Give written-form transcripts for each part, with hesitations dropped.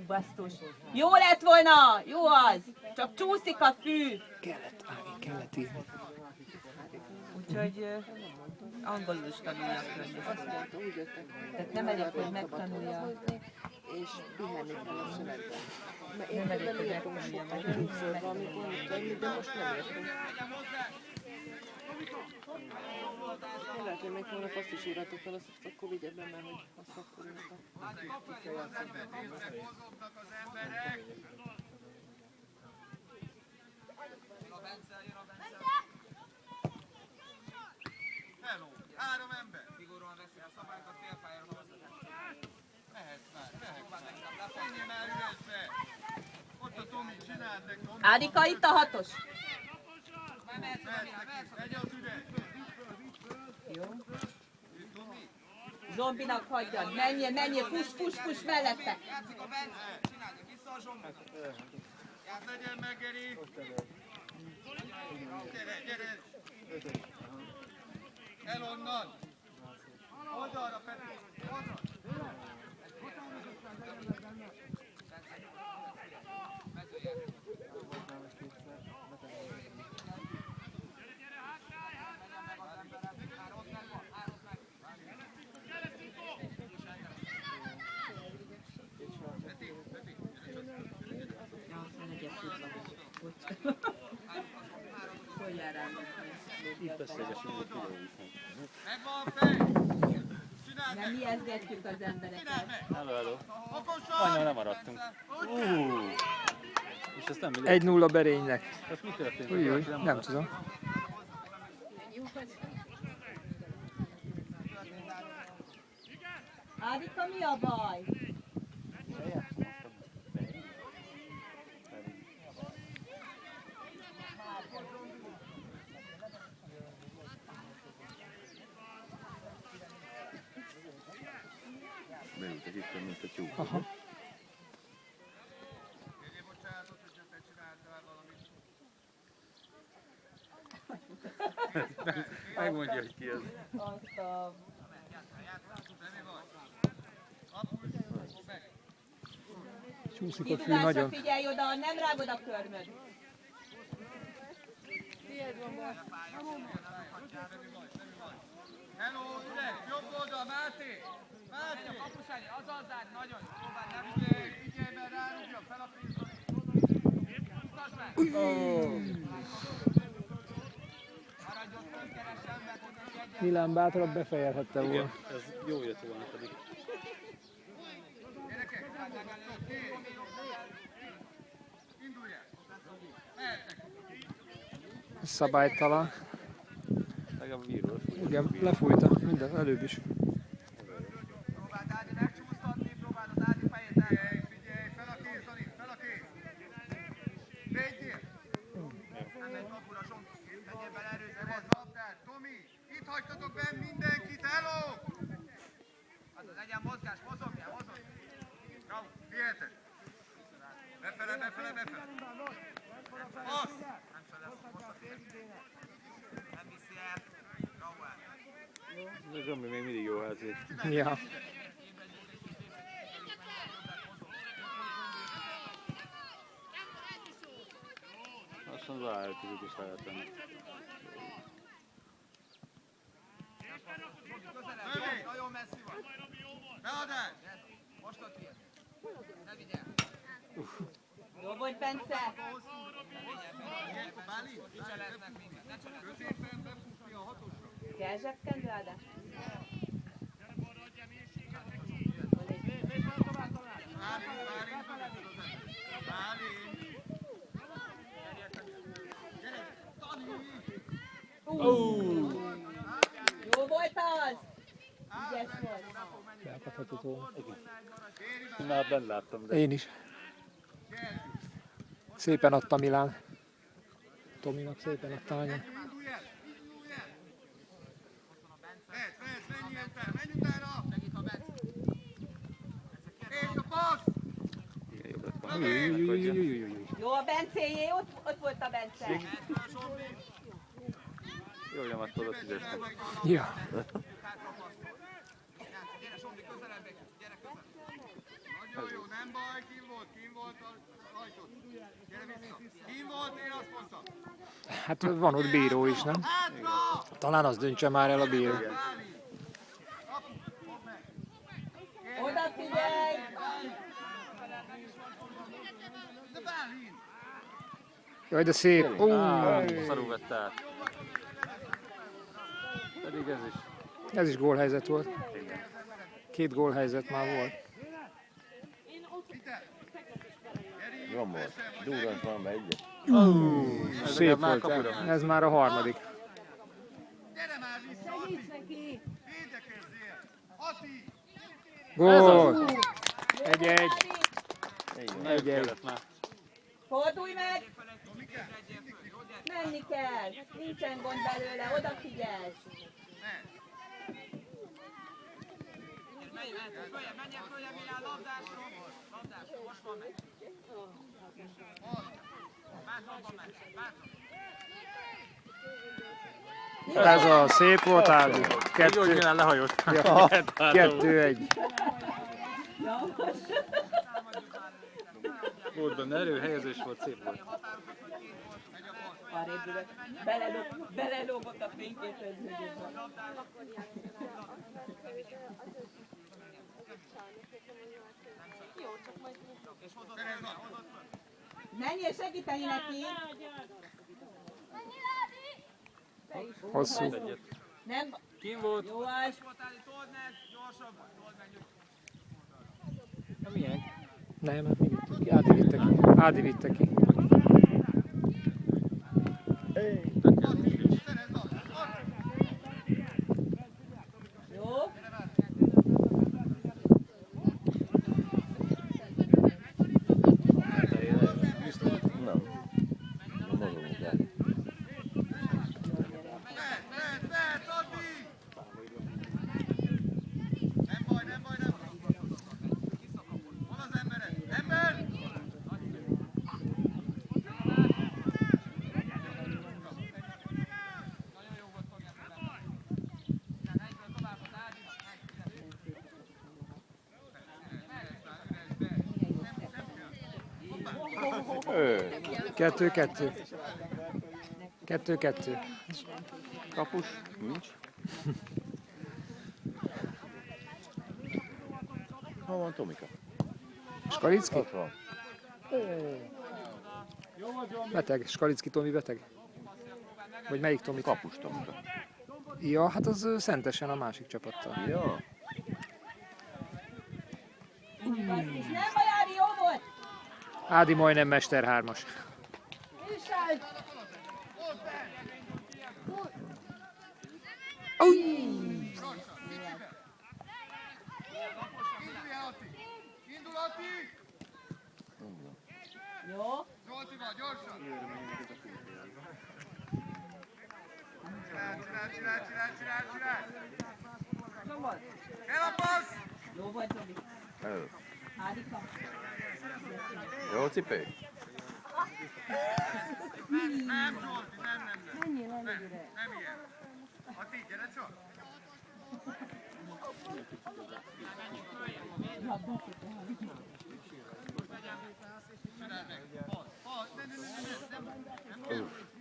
Basztus. Jó lett volna! Jó az! Csak csúszik a fű! Kellett írni. Úgyhogy angolul is tanulja a környezetet. Tehát nem elég, hogy megtanulja. És pihenni kell a szünetben. Nem elég, hogy megtanulja, Többször valamikor tenni, de most nem értem. Lehet, hogy még holnap azt is írhatok fel, azt akkor vigye be, mert hogy azt akkor írhatok. Hello! 3 ember! Szigorúan veszi a szabályokat, félpályára hozzá. Mehetsz már. Menjél már üresbe! Ott a Tomi, csináld meg, Tomi! Ádika, itt a 6-os. Megy az üres! Jó. Zsombinak hagyjad, menjél, fuss mellette. Játszik a Bence! Csinálja vissza a Zsombot! Legyen meg, Geri! Gyere! El onnan! Oldalra, Peti! Oldalra! Hogy jár rám? Itt beszélgessünk a videóit. Megvan, fej! Csináld Nem meg! ijesztgetjük az embereket. Hello. Okosan! Annyira nem maradtunk. És ezt nem 1-0 Berénynek. Most mi történt? Új, nem tudom. Ádika, mi a baj? Beültek itt, mint a tyúk. Aha. Kérjél bocsánatot, hogyha te csináltál valamit. Megmondja, hogy ki az. Azt a... Csúszik a fű Kidugásra nagyon. figyelj oda, nem rágod a körmöd. Hello, üres! Jobb oldal, Máté! Máté! A kapusányi, az azzát nagyon! Próbáld, nem figyelj, mert rárúgja fel a pénzolét! Mutasd meg! Maradj ott, önkeresen, meg ott egy egyen! Milán bátrabb befejezhette volna. Igen, ez jó jött volna pedig. Gyerekek, indulj el! Mehetnek! Szabálytalan. Legalább a víról. Igen, lefújta. Minden, előbb is. Próbáld Ádi megcsúsztatni, próbáld az Ádi fejét el. Figyelj, fel a kéz, Dani, fel a kéz! Védjél! Nem megy kapura, Zsombi. Menjél bele erősen, ez labdát. Tomi, itt hagytatok benn mindenkit, hello! Az legyen mozgás, mozogjál, mozog! Bravo, viheted! Befele! Passz! Nem se lesz, nem viszi el. Bravo el. A Zsombi még mindig jó hátvéd. Ja. Lassan az állítózik is lehet tenni. Közelebb, nagyon messzi van. Beadás! Most a tiéd. Ne vigyel. Jó volt, Bence? Bálint? Kicseleznek mindent. Ne cseleznek. Középen befutni a hatosra. Kell zsebkendő, Ádás? Jó volt az? Ügyes volt. Beakadhatott volna. Én már benn láttam, de Én is. Szépen adta Milán. Tominak szépen adta anya. Indulj el! Menj utána! Segít a Bence. És a passz! igen, jobb lett volna. Jó a Bencéjé, ott volt a Bence. Jól nyomadtad a tízesnek. Ja. Gyere, Zsombi, közelebb egy kicsit, gyere közelebb. jó, nem baj, kim volt a hajtott. Gyere vissza. Kim volt, én azt mondtam. Hát van ott bíró is, nem? Hátra! Talán az döntse már el a bíró. Bálint. Kapu, fogd meg. Oda figyelj! De Bálint! Jaj, de szép. Szarul vette át. Pedig ez is. Ez is gólhelyzet volt. 2 gólhelyzet már volt. Romol. Durant van megy. Szép volt. Ez már a harmadik. Gyere már vissza, Ati! Védekezzél! Ati! Gól! 1-1. Egy kellett már. Fordulj meg! Menni kell! Nincsen gond belőle, odafigyelsz! Ez a szép volt, Ádi. Így úgy minden lehajolt. 2-1. Volt benne erő, helyezés volt, szép volt. Arrébb ülök. Belelógott a fényképeződésbe. Menjél segíteni neki! Hosszú. Nem, Kim volt? jó az. Na milyen? Nem, Ádi vitte ki. Ádi vitte ki. Jó. Nem. Nem mozogunk el. Vedd, Ati! Nem baj. Hol az embered? Ember! Ő. 2-2. 2-2. Kapus? Nincs. Hol van Tomika? Skalicki? Ott van. Beteg. Skalicki Tomi beteg? Vagy melyik Tomi? Kapus Tomika. Ja, hát az szentesen a másik csapattal. Ja. Nem baj, Ádi, jó volt! Ádi majdnem Mester 3-as. Indul, Ati! Jó. Zsoltival, gyorsan! Csinál! El a passz! Jó volt, Robi. Ez. Ádika. Jó cipő? Nem, Zsolti, nem. Nem ilyen. Ati, gyere csak! Csináld meg!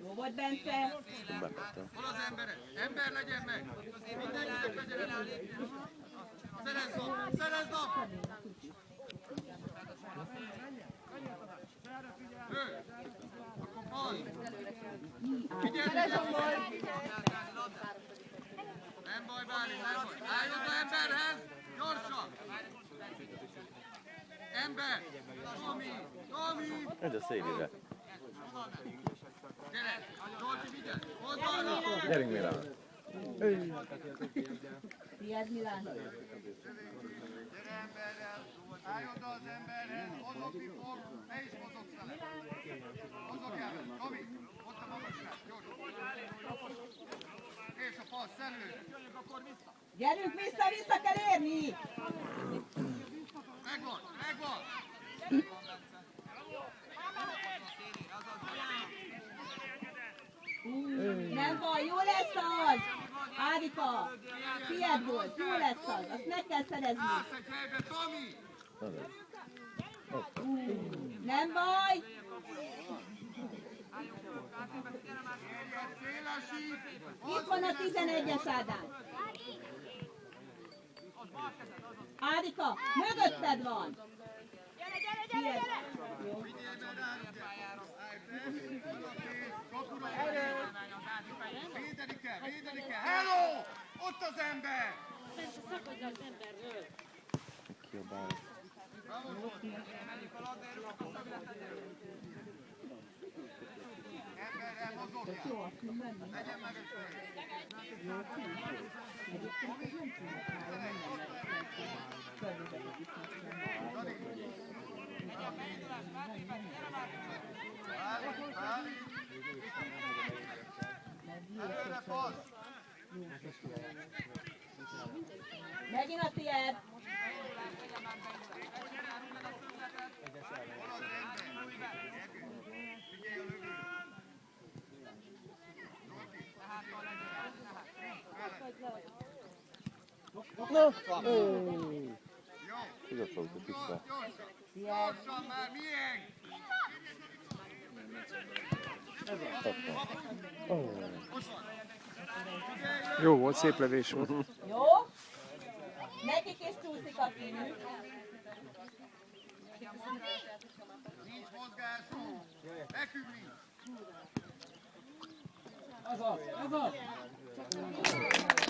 Jó volt, Bence. Bekaptam. Hol az embered? Ember legyen meg! Mindenkinek legyen elég! Szerezd nap! Ő! Akkor bal! Figyelj! Nem baj, Bálint, nem baj! Állj oda emberhez! Gyorsan! Ember! Tomi! Ez a szélére. Gyere! Zsolti, vigyázz! Oldalra! Gyerünk Milán. Tiéd, Milán. Gyere emberrel! Állj oda az emberhez! Mozogni fog! Ne is mozogsz vele! Mozogjál vele! Tomi! Ott a magasság! Gyorsan! És a passz előre! Gyerünk vissza kell érni! Megvan! Nem baj, jó lesz az! Ádika, tiéd volt, jó lesz az, azt meg kell szerezni. Állsz egy helybe, Tomi! Nem baj! Itt van a 11-es Ádám. Ádika, mögötted van. Gyere! Védeni kell! Hello! Ott az ember! Szakadj az emberről! Emberrel mozogja! Legyen meg előre passz! Megint a tiéd. Igazoltuk vissza. Gyorsan már, miénk! Jó volt, szép lövés volt. Jó? Nekik is csúszik a színű. Nincs mozgásunk! Nekünk nincs!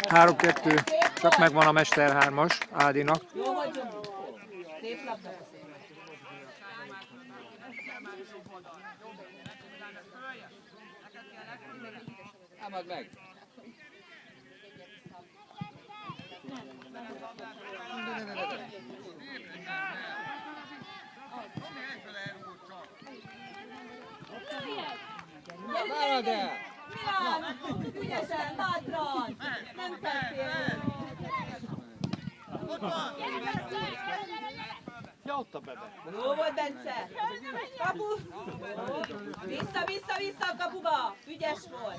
3-2, csak megvan a Mester 3-as Ádinak. Jó vagyunk. Szép labda. Támad meg! Tomi egyből elrúgott csak! Gyere! Milán! Ügyesen, bátran! Nem tettél! Ott van! Jó volt, Bence! Kapu! Vissza a kapuba! Ügyes volt!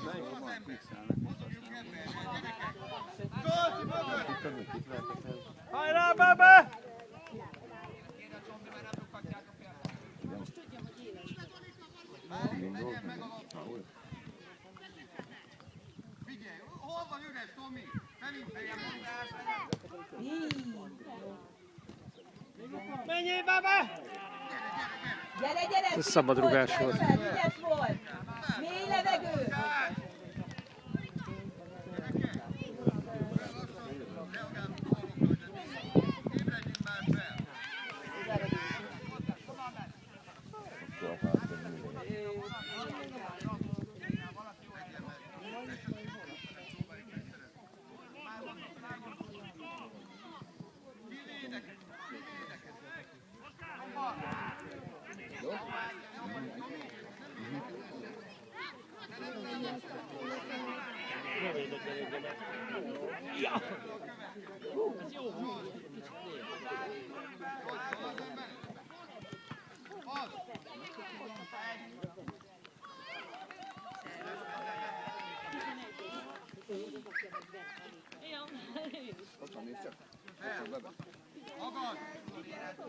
Zolti mögött! Hajrá, bebe! Legyen meg a labda! Figyelj, hol van üres, Tomi? Felint legyen mozgás! Menjél, bebe! Gyere! Ez szabadrugás volt. Ügyes volt! Mély levegő! Ébredjünk már fel! Magad!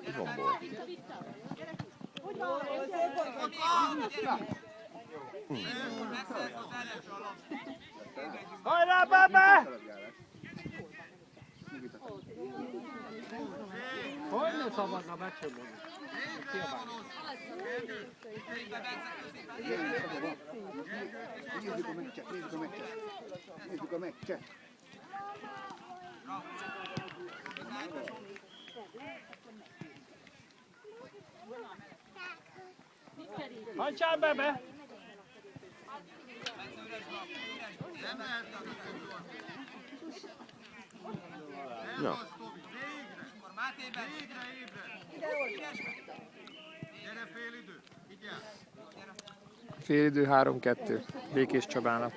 Izomból. Ott van! Hajrá, bebe! Hogy ne szabadna becsomolni? Nézzük a meccset, nézzük a meccset. Hajtsál, bebe! Nem lehet a Ja. Végre ébred! Gyere fél idő! Vigyázz! Félidő 3-2. Békés Csabának.